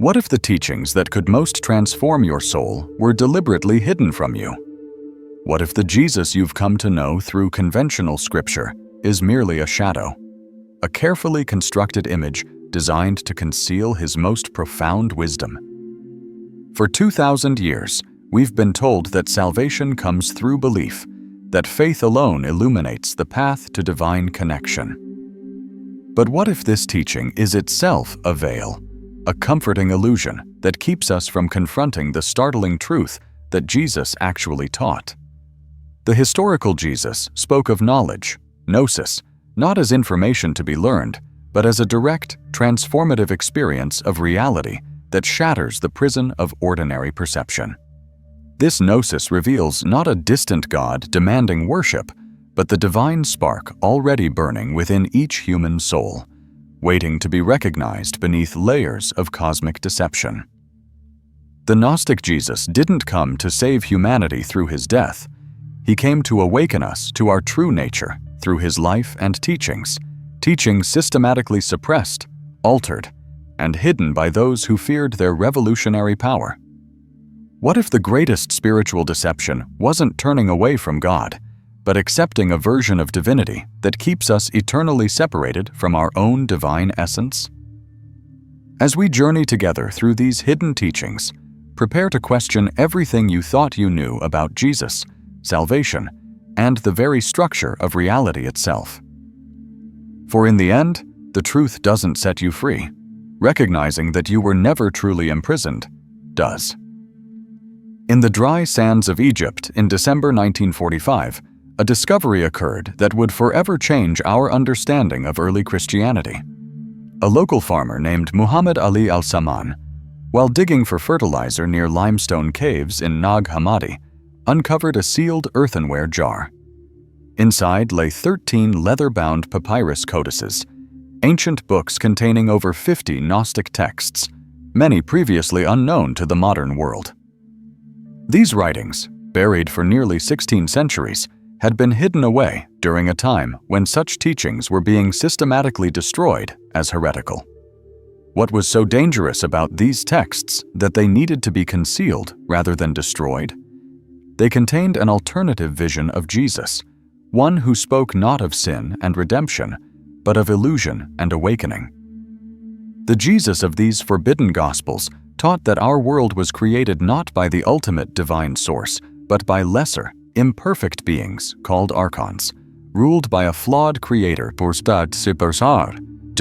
What if the teachings that could most transform your soul were deliberately hidden from you? What if the Jesus you've come to know through conventional scripture is merely a shadow, a carefully constructed image designed to conceal his most profound wisdom? For 2,000 years, we've been told that salvation comes through belief, that faith alone illuminates the path to divine connection. But what if this teaching is itself a veil, a comforting illusion that keeps us from confronting the startling truth that Jesus actually taught? The historical Jesus spoke of knowledge, gnosis, not as information to be learned, but as a direct, transformative experience of reality that shatters the prison of ordinary perception. This gnosis reveals not a distant God demanding worship, but the divine spark already burning within each human soul, waiting to be recognized beneath layers of cosmic deception. The Gnostic Jesus didn't come to save humanity through his death. He came to awaken us to our true nature through his life and teachings systematically suppressed, altered, and hidden by those who feared their revolutionary power. What if the greatest spiritual deception wasn't turning away from God, but accepting a version of divinity that keeps us eternally separated from our own divine essence? As we journey together through these hidden teachings, prepare to question everything you thought you knew about Jesus, salvation, and the very structure of reality itself. For in the end, the truth doesn't set you free. Recognizing that you were never truly imprisoned does. In the dry sands of Egypt in December 1945, a discovery occurred that would forever change our understanding of early Christianity. A local farmer named Muhammad Ali al-Saman, while digging for fertilizer near limestone caves in Nag Hammadi, uncovered a sealed earthenware jar. Inside lay 13 leather-bound papyrus codices, ancient books containing over 50 Gnostic texts, many previously unknown to the modern world. These writings, buried for nearly 16 centuries, had been hidden away during a time when such teachings were being systematically destroyed as heretical. What was so dangerous about these texts that they needed to be concealed rather than destroyed? They contained an alternative vision of Jesus, one who spoke not of sin and redemption, but of illusion and awakening. The Jesus of these forbidden Gospels taught that our world was created not by the ultimate divine source, but by lesser, imperfect beings called Archons, ruled by a flawed creator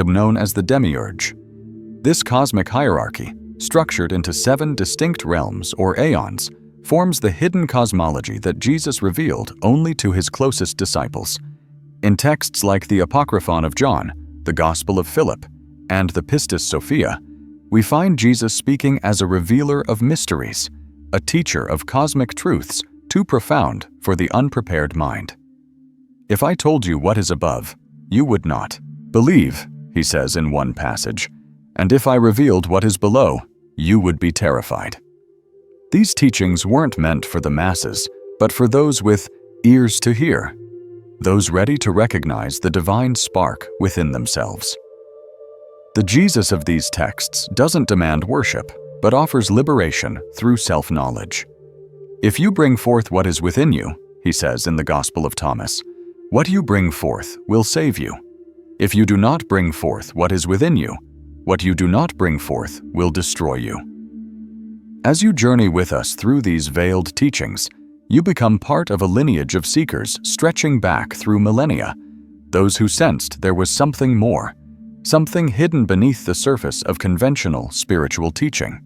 known as the Demiurge. This cosmic hierarchy, structured into 7 distinct realms or Aeons, forms the hidden cosmology that Jesus revealed only to his closest disciples. In texts like the Apocryphon of John, the Gospel of Philip, and the Pistis Sophia, we find Jesus speaking as a revealer of mysteries, a teacher of cosmic truths too profound for the unprepared mind. If I told you what is above, you would not believe, he says in one passage, and if I revealed what is below, you would be terrified. These teachings weren't meant for the masses, but for those with ears to hear, those ready to recognize the divine spark within themselves. The Jesus of these texts doesn't demand worship, but offers liberation through self-knowledge. If you bring forth what is within you, he says in the Gospel of Thomas, what you bring forth will save you. If you do not bring forth what is within you, what you do not bring forth will destroy you. As you journey with us through these veiled teachings, you become part of a lineage of seekers stretching back through millennia, those who sensed there was something more, something hidden beneath the surface of conventional spiritual teaching.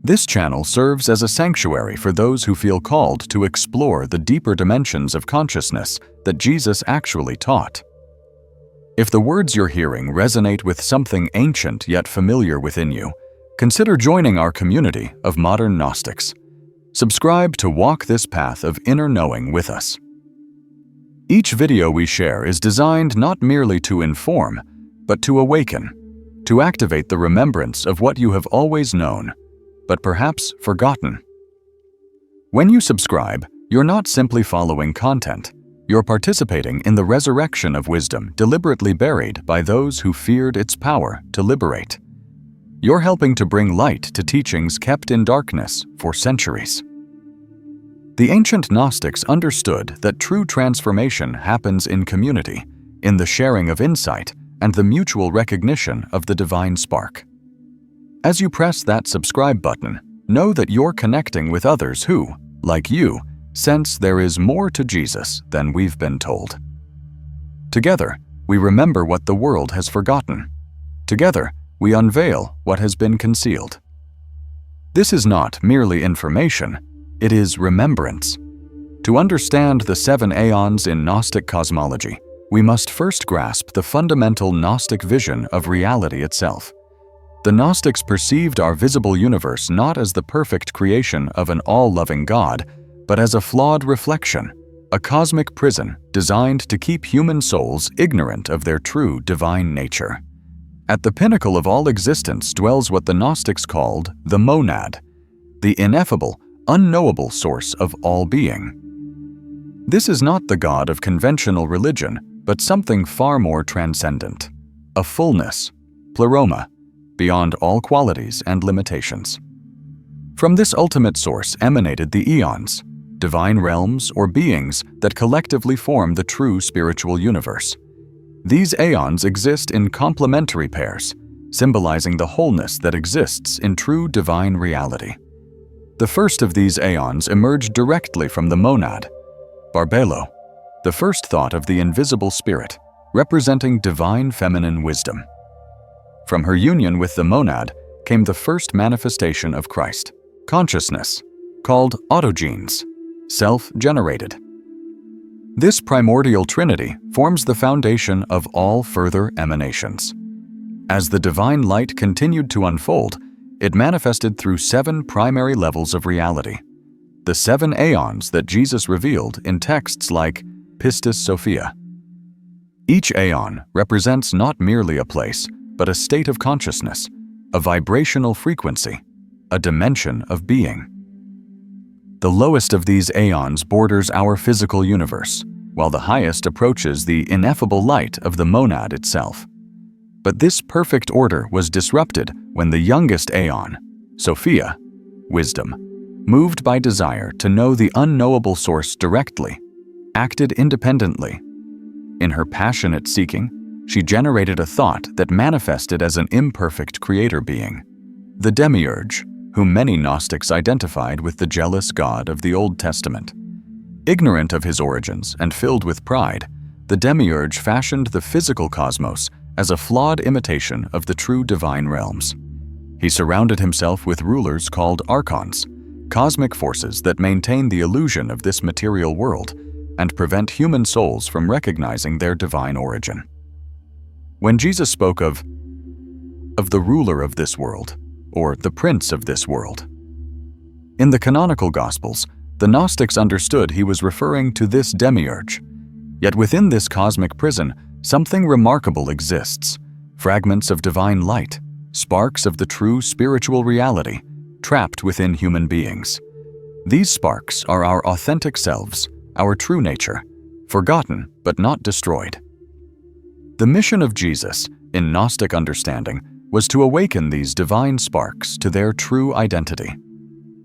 This channel serves as a sanctuary for those who feel called to explore the deeper dimensions of consciousness that Jesus actually taught. If the words you're hearing resonate with something ancient yet familiar within you, consider joining our community of modern Gnostics. Subscribe to walk this path of inner knowing with us. Each video we share is designed not merely to inform, but to awaken, to activate the remembrance of what you have always known, but perhaps forgotten. When you subscribe, you're not simply following content. You're participating in the resurrection of wisdom deliberately buried by those who feared its power to liberate. You're helping to bring light to teachings kept in darkness for centuries. The ancient Gnostics understood that true transformation happens in community, in the sharing of insight and the mutual recognition of the divine spark. As you press that subscribe button, know that you're connecting with others who, like you, sense there is more to Jesus than we've been told. Together, we remember what the world has forgotten. Together, we unveil what has been concealed. This is not merely information, it is remembrance. To understand the 7 Aeons in Gnostic cosmology, we must first grasp the fundamental Gnostic vision of reality itself. The Gnostics perceived our visible universe not as the perfect creation of an all-loving God, but as a flawed reflection, a cosmic prison designed to keep human souls ignorant of their true divine nature. At the pinnacle of all existence dwells what the Gnostics called the monad, the ineffable, unknowable source of all being. This is not the God of conventional religion, but something far more transcendent, a fullness, pleroma, beyond all qualities and limitations. From this ultimate source emanated the Aeons, divine realms or beings that collectively form the true spiritual universe. These Aeons exist in complementary pairs, symbolizing the wholeness that exists in true divine reality. The first of these Aeons emerged directly from the monad, Barbelo, the first thought of the invisible spirit, representing divine feminine wisdom. From her union with the monad came the first manifestation of Christ, consciousness, called autogenes, self-generated. This primordial trinity forms the foundation of all further emanations. As the divine light continued to unfold, it manifested through 7 primary levels of reality, the 7 Aeons that Jesus revealed in texts like Pistis Sophia. Each Aeon represents not merely a place, but a state of consciousness, a vibrational frequency, a dimension of being. The lowest of these Aeons borders our physical universe, while the highest approaches the ineffable light of the monad itself. But this perfect order was disrupted when the youngest Aeon, Sophia, wisdom, moved by desire to know the unknowable source directly, acted independently. In her passionate seeking, she generated a thought that manifested as an imperfect creator being, the Demiurge, whom many Gnostics identified with the jealous God of the Old Testament. Ignorant of his origins and filled with pride, the Demiurge fashioned the physical cosmos as a flawed imitation of the true divine realms. He surrounded himself with rulers called Archons, cosmic forces that maintain the illusion of this material world and prevent human souls from recognizing their divine origin. When Jesus spoke of the ruler of this world, or the prince of this world, in the canonical Gospels, the Gnostics understood he was referring to this Demiurge. Yet within this cosmic prison, something remarkable exists, fragments of divine light, sparks of the true spiritual reality, trapped within human beings. These sparks are our authentic selves, our true nature, forgotten but not destroyed. The mission of Jesus, in Gnostic understanding, was to awaken these divine sparks to their true identity.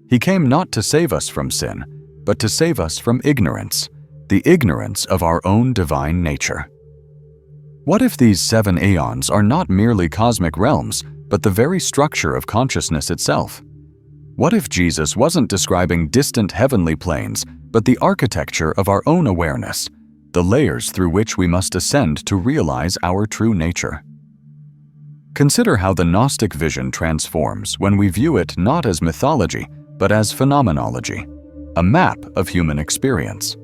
He came not to save us from sin, but to save us from ignorance, the ignorance of our own divine nature. What if these 7 Aeons are not merely cosmic realms, but the very structure of consciousness itself? What if Jesus wasn't describing distant heavenly planes, but the architecture of our own awareness, the layers through which we must ascend to realize our true nature? Consider how the Gnostic vision transforms when we view it not as mythology, but as phenomenology, a map of human experience.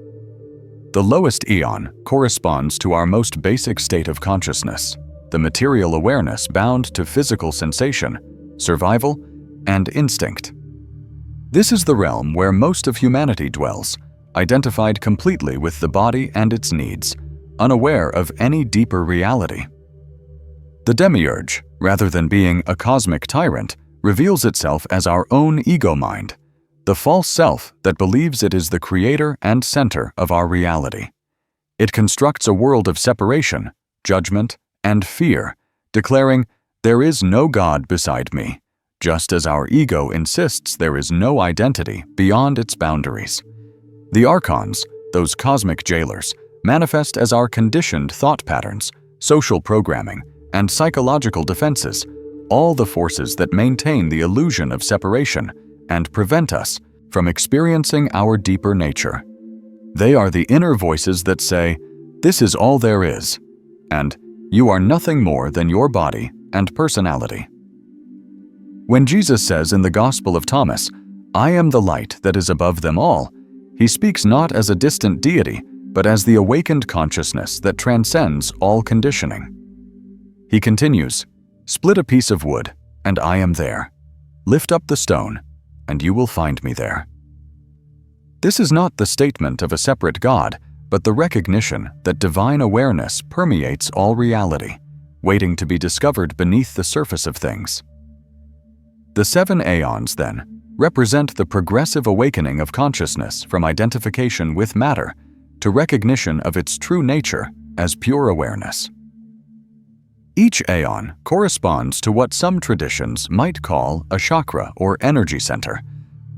The lowest Aeon corresponds to our most basic state of consciousness, the material awareness bound to physical sensation, survival, and instinct. This is the realm where most of humanity dwells, identified completely with the body and its needs, unaware of any deeper reality. The Demiurge, rather than being a cosmic tyrant, reveals itself as our own ego mind, the false self that believes it is the creator and center of our reality. It constructs a world of separation, judgment, and fear, declaring, There is no God beside me, just as our ego insists there is no identity beyond its boundaries. The Archons, those cosmic jailers, manifest as our conditioned thought patterns, social programming, and psychological defenses, all the forces that maintain the illusion of separation and prevent us from experiencing our deeper nature. They are the inner voices that say, "This is all there is," and "You are nothing more than your body and personality." When Jesus says in the Gospel of Thomas, "I am the light that is above them all," he speaks not as a distant deity, but as the awakened consciousness that transcends all conditioning. He continues, "Split a piece of wood, and I am there. Lift up the stone, and you will find me there." This is not the statement of a separate God, but the recognition that divine awareness permeates all reality, waiting to be discovered beneath the surface of things. The 7 Aeons, then, represent the progressive awakening of consciousness from identification with matter to recognition of its true nature as pure awareness. Each Aeon corresponds to what some traditions might call a chakra or energy center,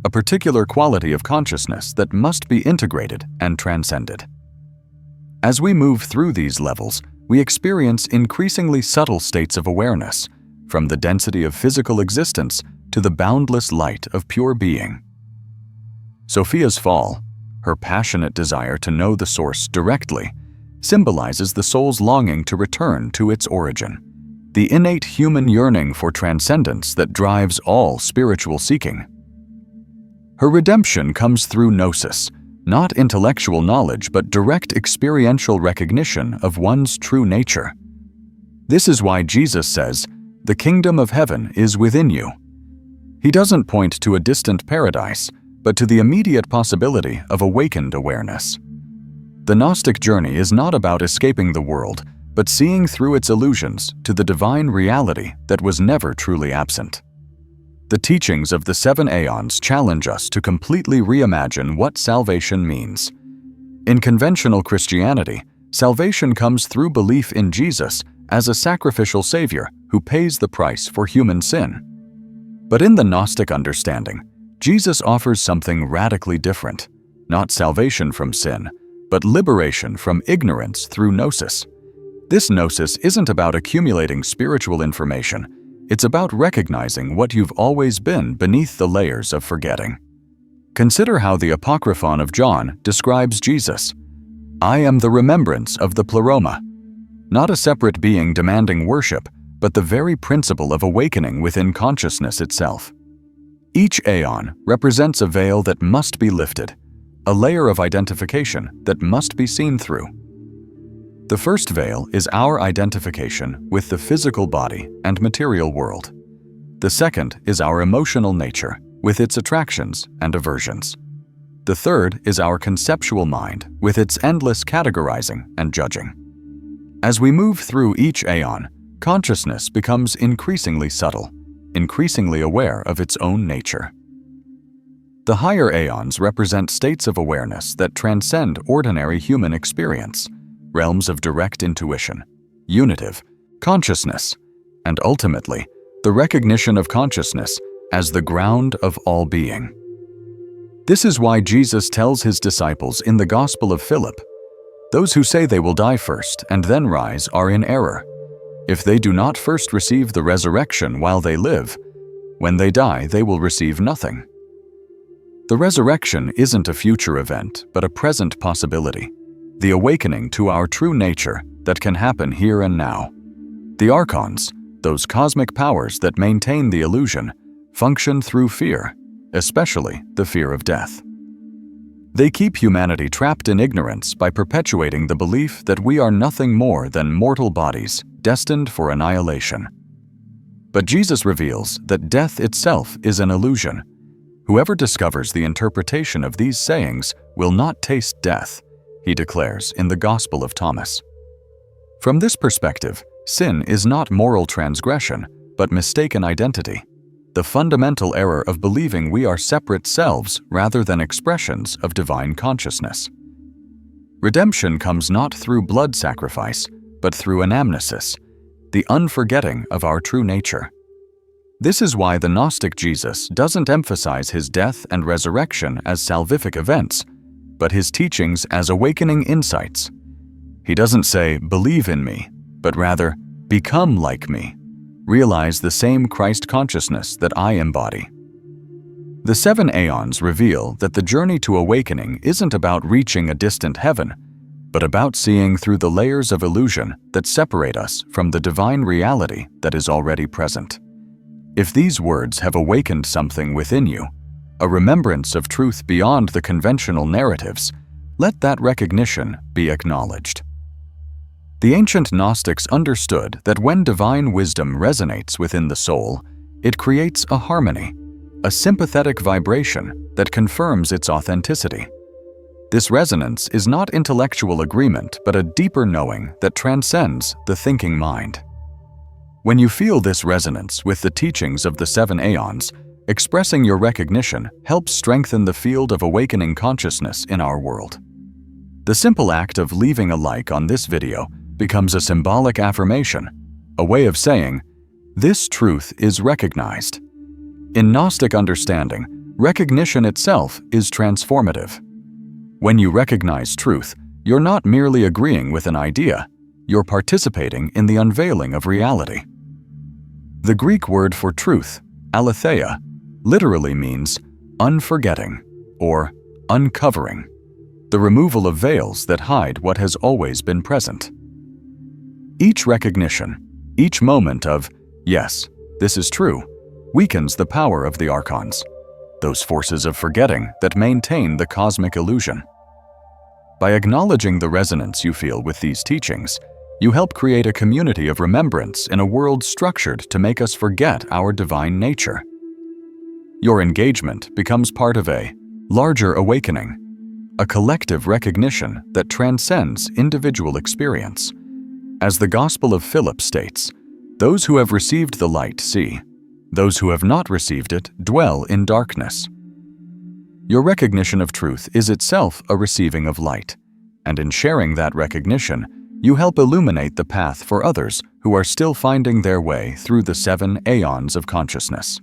a particular quality of consciousness that must be integrated and transcended. As we move through these levels, we experience increasingly subtle states of awareness, from the density of physical existence to the boundless light of pure being. Sophia's fall, her passionate desire to know the source directly, symbolizes the soul's longing to return to its origin, the innate human yearning for transcendence that drives all spiritual seeking. Her redemption comes through gnosis, not intellectual knowledge but direct experiential recognition of one's true nature. This is why Jesus says, "The kingdom of heaven is within you." He doesn't point to a distant paradise, but to the immediate possibility of awakened awareness. The Gnostic journey is not about escaping the world, but seeing through its illusions to the divine reality that was never truly absent. The teachings of the 7 Aeons challenge us to completely reimagine what salvation means. In conventional Christianity, salvation comes through belief in Jesus as a sacrificial Savior who pays the price for human sin. But in the Gnostic understanding, Jesus offers something radically different, not salvation from sin, but liberation from ignorance through gnosis. This gnosis isn't about accumulating spiritual information, it's about recognizing what you've always been beneath the layers of forgetting. Consider how the Apocryphon of John describes Jesus. "I am the remembrance of the pleroma," not a separate being demanding worship, but the very principle of awakening within consciousness itself. Each Aeon represents a veil that must be lifted, a layer of identification that must be seen through. The first veil is our identification with the physical body and material world. The second is our emotional nature, with its attractions and aversions. The third is our conceptual mind, with its endless categorizing and judging. As we move through each Aeon, consciousness becomes increasingly subtle, increasingly aware of its own nature. The higher Aeons represent states of awareness that transcend ordinary human experience, realms of direct intuition, unitive, consciousness, and ultimately, the recognition of consciousness as the ground of all being. This is why Jesus tells his disciples in the Gospel of Philip, "Those who say they will die first and then rise are in error. If they do not first receive the resurrection while they live, when they die they will receive nothing." The resurrection isn't a future event, but a present possibility, the awakening to our true nature that can happen here and now. The Archons, those cosmic powers that maintain the illusion, function through fear, especially the fear of death. They keep humanity trapped in ignorance by perpetuating the belief that we are nothing more than mortal bodies destined for annihilation. But Jesus reveals that death itself is an illusion. Whoever discovers the interpretation of these sayings will not taste death, he declares in the Gospel of Thomas. From this perspective, sin is not moral transgression, but mistaken identity, the fundamental error of believing we are separate selves rather than expressions of divine consciousness. Redemption comes not through blood sacrifice, but through anamnesis, the unforgetting of our true nature. This is why the Gnostic Jesus doesn't emphasize his death and resurrection as salvific events, but his teachings as awakening insights. He doesn't say, "Believe in me," but rather, "Become like me. Realize the same Christ consciousness that I embody." The 7 Aeons reveal that the journey to awakening isn't about reaching a distant heaven, but about seeing through the layers of illusion that separate us from the divine reality that is already present. If these words have awakened something within you, a remembrance of truth beyond the conventional narratives, let that recognition be acknowledged. The ancient Gnostics understood that when divine wisdom resonates within the soul, it creates a harmony, a sympathetic vibration that confirms its authenticity. This resonance is not intellectual agreement, but a deeper knowing that transcends the thinking mind. When you feel this resonance with the teachings of the 7 Aeons, expressing your recognition helps strengthen the field of awakening consciousness in our world. The simple act of leaving a like on this video becomes a symbolic affirmation, a way of saying, "This truth is recognized." In Gnostic understanding, recognition itself is transformative. When you recognize truth, you're not merely agreeing with an idea, you're participating in the unveiling of reality. The Greek word for truth, aletheia, literally means unforgetting or uncovering, the removal of veils that hide what has always been present. Each recognition, each moment of, "Yes, this is true," weakens the power of the Archons, those forces of forgetting that maintain the cosmic illusion. By acknowledging the resonance you feel with these teachings, you help create a community of remembrance in a world structured to make us forget our divine nature. Your engagement becomes part of a larger awakening, a collective recognition that transcends individual experience. As the Gospel of Philip states, "Those who have received the light see. Those who have not received it dwell in darkness." Your recognition of truth is itself a receiving of light, and in sharing that recognition, you help illuminate the path for others who are still finding their way through the 7 Aeons of consciousness.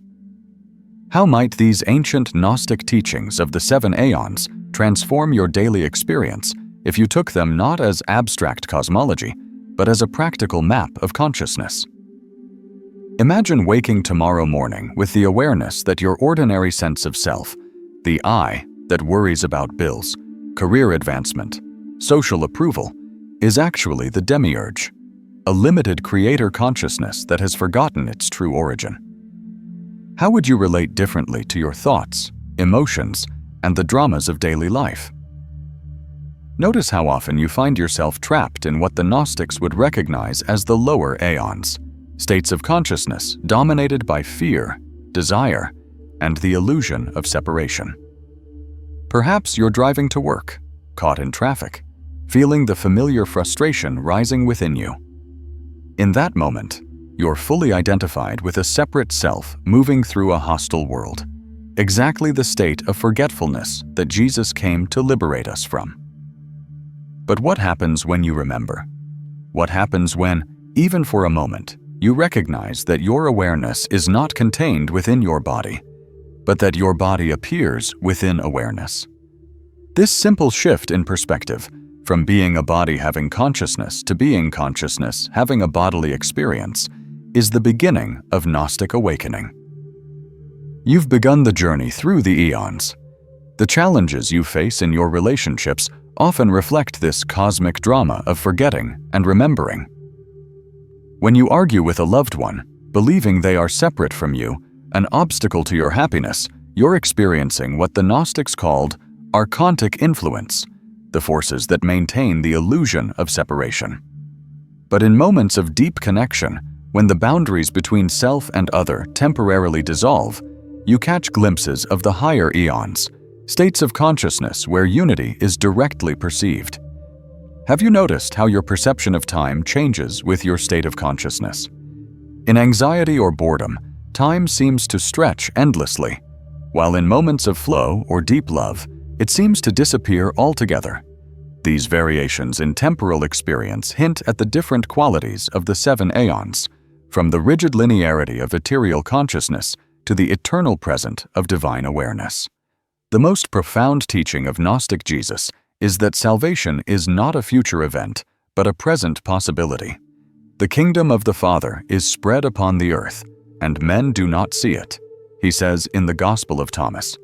How might these ancient Gnostic teachings of the 7 Aeons transform your daily experience if you took them not as abstract cosmology, but as a practical map of consciousness? Imagine waking tomorrow morning with the awareness that your ordinary sense of self, the I that worries about bills, career advancement, social approval, is actually the Demiurge, a limited creator consciousness that has forgotten its true origin. How would you relate differently to your thoughts, emotions, and the dramas of daily life? Notice how often you find yourself trapped in what the Gnostics would recognize as the lower Aeons, states of consciousness dominated by fear, desire, and the illusion of separation. Perhaps you're driving to work, caught in traffic, feeling the familiar frustration rising within you. In that moment, you're fully identified with a separate self moving through a hostile world, exactly the state of forgetfulness that Jesus came to liberate us from. But what happens when you remember? What happens when, even for a moment, you recognize that your awareness is not contained within your body, but that your body appears within awareness? This simple shift in perspective, from being a body having consciousness to being consciousness having a bodily experience, is the beginning of Gnostic awakening. You've begun the journey through the eons. The challenges you face in your relationships often reflect this cosmic drama of forgetting and remembering. When you argue with a loved one, believing they are separate from you, an obstacle to your happiness, you're experiencing what the Gnostics called archontic influence, the forces that maintain the illusion of separation. But in moments of deep connection, when the boundaries between self and other temporarily dissolve, you catch glimpses of the higher eons, states of consciousness where unity is directly perceived. Have you noticed how your perception of time changes with your state of consciousness? In anxiety or boredom, time seems to stretch endlessly, while in moments of flow or deep love, it seems to disappear altogether. These variations in temporal experience hint at the different qualities of the 7 Aeons, from the rigid linearity of ethereal consciousness to the eternal present of divine awareness. The most profound teaching of Gnostic Jesus is that salvation is not a future event, but a present possibility. The kingdom of the Father is spread upon the earth, and men do not see it, he says in the Gospel of Thomas.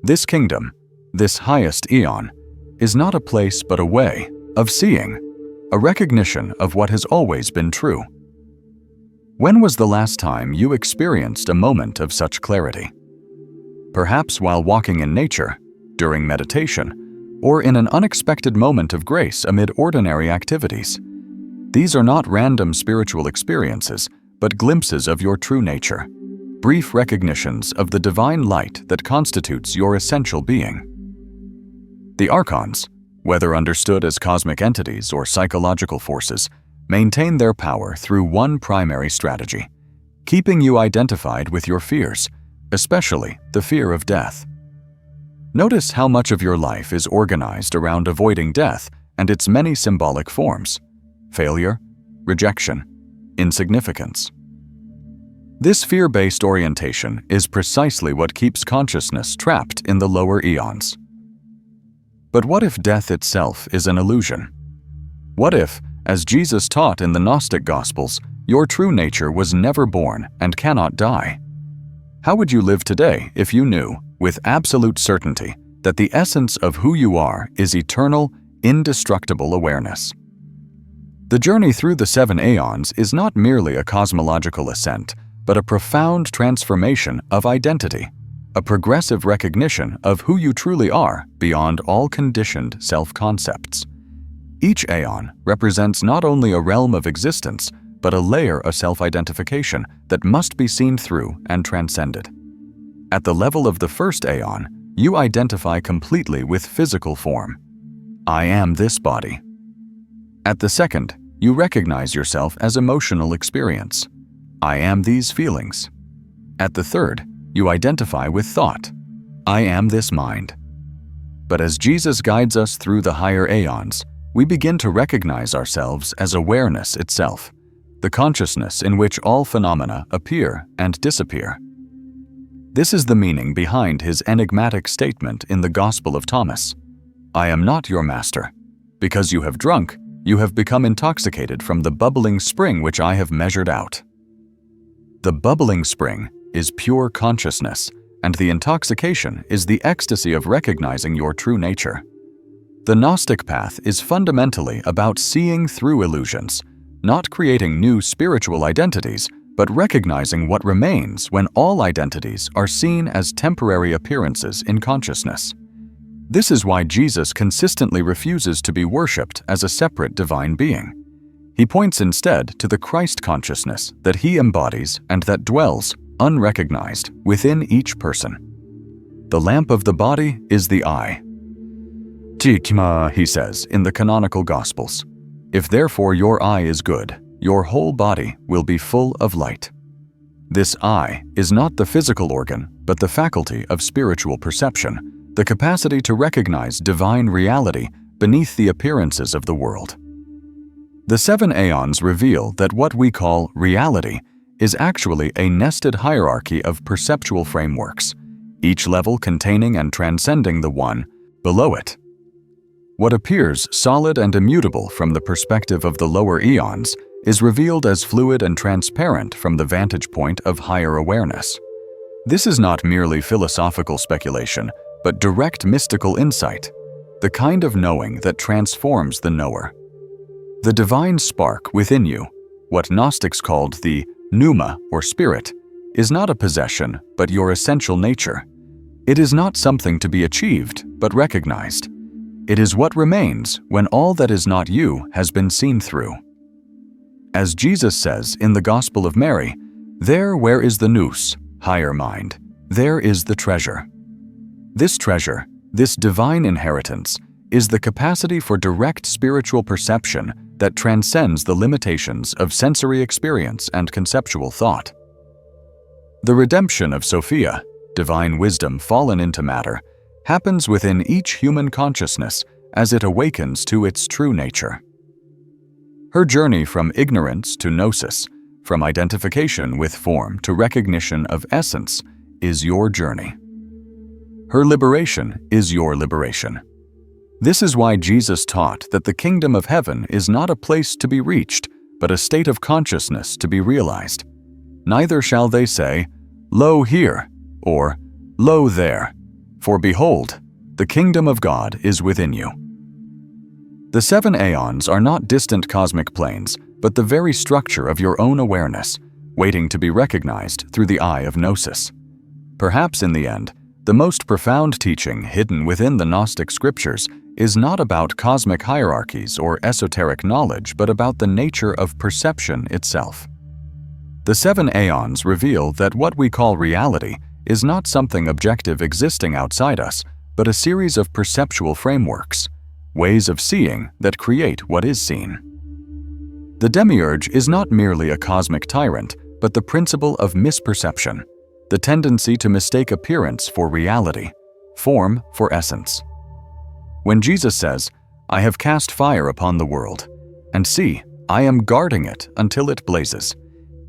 This kingdom, this highest Aeon, is not a place but a way of seeing, a recognition of what has always been true. When was the last time you experienced a moment of such clarity? Perhaps while walking in nature, during meditation, or in an unexpected moment of grace amid ordinary activities. These are not random spiritual experiences, but glimpses of your true nature, brief recognitions of the divine light that constitutes your essential being. The Archons, whether understood as cosmic entities or psychological forces, maintain their power through one primary strategy, keeping you identified with your fears, especially the fear of death. Notice how much of your life is organized around avoiding death and its many symbolic forms: failure, rejection, insignificance. This fear-based orientation is precisely what keeps consciousness trapped in the lower eons. But what if death itself is an illusion? What if, as Jesus taught in the Gnostic Gospels, your true nature was never born and cannot die? How would you live today if you knew, with absolute certainty, that the essence of who you are is eternal, indestructible awareness? The journey through the 7 Aeons is not merely a cosmological ascent, but a profound transformation of identity, a progressive recognition of who you truly are beyond all conditioned self-concepts. Each Aeon represents not only a realm of existence, but a layer of self-identification that must be seen through and transcended. At the level of the first Aeon, you identify completely with physical form. I am this body. At the second, you recognize yourself as emotional experience. I am these feelings. At the third, you identify with thought. I am this mind. But as Jesus guides us through the higher Aeons, we begin to recognize ourselves as awareness itself, the consciousness in which all phenomena appear and disappear. This is the meaning behind his enigmatic statement in the Gospel of Thomas: I am not your master. Because you have drunk, you have become intoxicated from the bubbling spring which I have measured out. The bubbling spring is pure consciousness, and the intoxication is the ecstasy of recognizing your true nature. The Gnostic path is fundamentally about seeing through illusions, not creating new spiritual identities, but recognizing what remains when all identities are seen as temporary appearances in consciousness. This is why Jesus consistently refuses to be worshipped as a separate divine being. He points instead to the Christ consciousness that he embodies and that dwells, unrecognized, within each person. The lamp of the body is the eye. Tikma, he says in the canonical Gospels. If therefore your eye is good, your whole body will be full of light. This eye is not the physical organ, but the faculty of spiritual perception, the capacity to recognize divine reality beneath the appearances of the world. The 7 Aeons reveal that what we call reality is actually a nested hierarchy of perceptual frameworks, each level containing and transcending the one below it. What appears solid and immutable from the perspective of the lower eons is revealed as fluid and transparent from the vantage point of higher awareness. This is not merely philosophical speculation, but direct mystical insight, the kind of knowing that transforms the knower. The divine spark within you, what Gnostics called the pneuma or spirit, is not a possession, but your essential nature. It is not something to be achieved, but recognized. It is what remains when all that is not you has been seen through. As Jesus says in the Gospel of Mary, there where is the nous, higher mind, there is the treasure. This treasure, this divine inheritance, is the capacity for direct spiritual perception that transcends the limitations of sensory experience and conceptual thought. The redemption of Sophia, divine wisdom fallen into matter, happens within each human consciousness as it awakens to its true nature. Her journey from ignorance to gnosis, from identification with form to recognition of essence, is your journey. Her liberation is your liberation. This is why Jesus taught that the kingdom of heaven is not a place to be reached, but a state of consciousness to be realized. Neither shall they say, "Lo here," or "Lo there," for behold, the kingdom of God is within you. The 7 Aeons are not distant cosmic planes, but the very structure of your own awareness, waiting to be recognized through the eye of Gnosis. Perhaps in the end, the most profound teaching hidden within the Gnostic scriptures is not about cosmic hierarchies or esoteric knowledge, but about the nature of perception itself. The 7 Aeons reveal that what we call reality is not something objective existing outside us, but a series of perceptual frameworks, ways of seeing that create what is seen. The Demiurge is not merely a cosmic tyrant, but the principle of misperception, the tendency to mistake appearance for reality, form for essence. When Jesus says, "I have cast fire upon the world, and see, I am guarding it until it blazes,"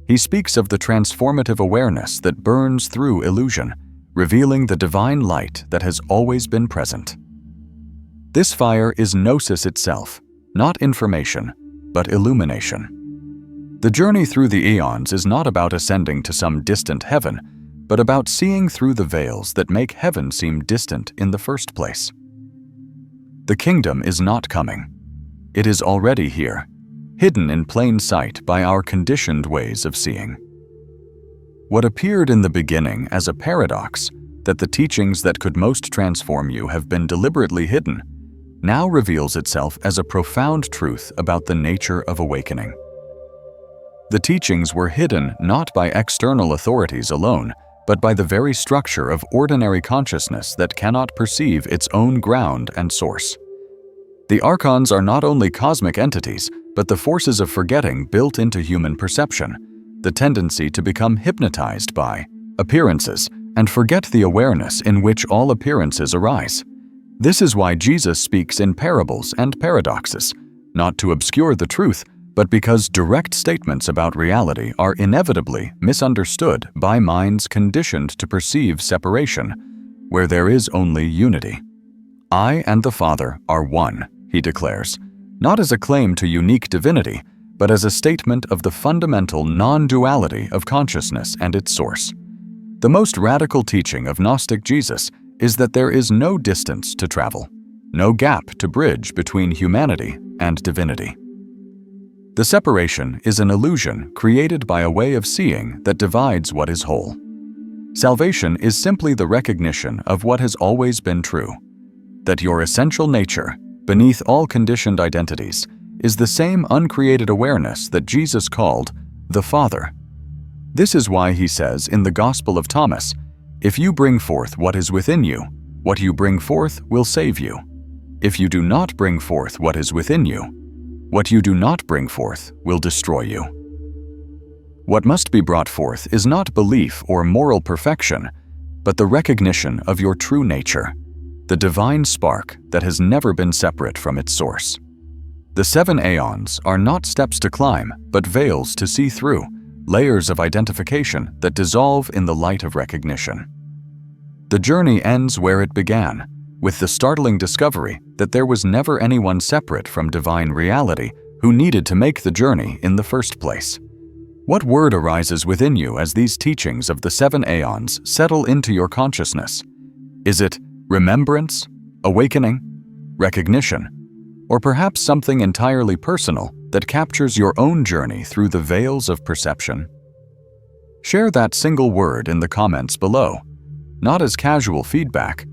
he speaks of the transformative awareness that burns through illusion, revealing the divine light that has always been present. This fire is gnosis itself, not information, but illumination. The journey through the eons is not about ascending to some distant heaven, but about seeing through the veils that make heaven seem distant in the first place. The kingdom is not coming. It is already here, hidden in plain sight by our conditioned ways of seeing. What appeared in the beginning as a paradox, that the teachings that could most transform you have been deliberately hidden, now reveals itself as a profound truth about the nature of awakening. The teachings were hidden not by external authorities alone, but by the very structure of ordinary consciousness that cannot perceive its own ground and source. The Archons are not only cosmic entities, but the forces of forgetting built into human perception, the tendency to become hypnotized by appearances and forget the awareness in which all appearances arise. This is why Jesus speaks in parables and paradoxes, not to obscure the truth, but because direct statements about reality are inevitably misunderstood by minds conditioned to perceive separation, where there is only unity. "I and the Father are one," he declares, not as a claim to unique divinity, but as a statement of the fundamental non-duality of consciousness and its source. The most radical teaching of Gnostic Jesus is that there is no distance to travel, no gap to bridge between humanity and divinity. The separation is an illusion created by a way of seeing that divides what is whole. Salvation is simply the recognition of what has always been true, that your essential nature, beneath all conditioned identities, is the same uncreated awareness that Jesus called the Father. This is why he says in the Gospel of Thomas, "If you bring forth what is within you, what you bring forth will save you. If you do not bring forth what is within you, what you do not bring forth will destroy you." What must be brought forth is not belief or moral perfection, but the recognition of your true nature, the divine spark that has never been separate from its source. The 7 Aeons are not steps to climb, but veils to see through, layers of identification that dissolve in the light of recognition. The journey ends where it began, with the startling discovery that there was never anyone separate from divine reality who needed to make the journey in the first place. What word arises within you as these teachings of the 7 Aeons settle into your consciousness? Is it remembrance, awakening, recognition, or perhaps something entirely personal that captures your own journey through the veils of perception? Share that single word in the comments below, not as casual feedback,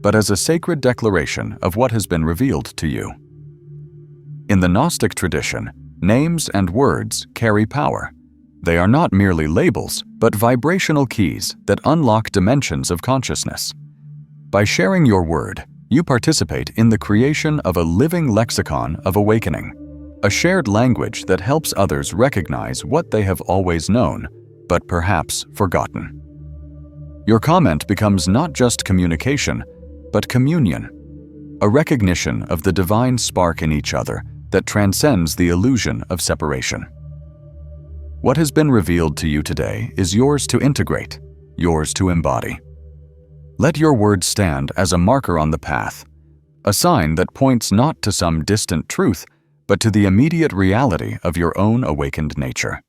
but as a sacred declaration of what has been revealed to you. In the Gnostic tradition, names and words carry power. They are not merely labels, but vibrational keys that unlock dimensions of consciousness. By sharing your word, you participate in the creation of a living lexicon of awakening, a shared language that helps others recognize what they have always known, but perhaps forgotten. Your comment becomes not just communication, but communion, a recognition of the divine spark in each other that transcends the illusion of separation. What has been revealed to you today is yours to integrate, yours to embody. Let your words stand as a marker on the path, a sign that points not to some distant truth, but to the immediate reality of your own awakened nature.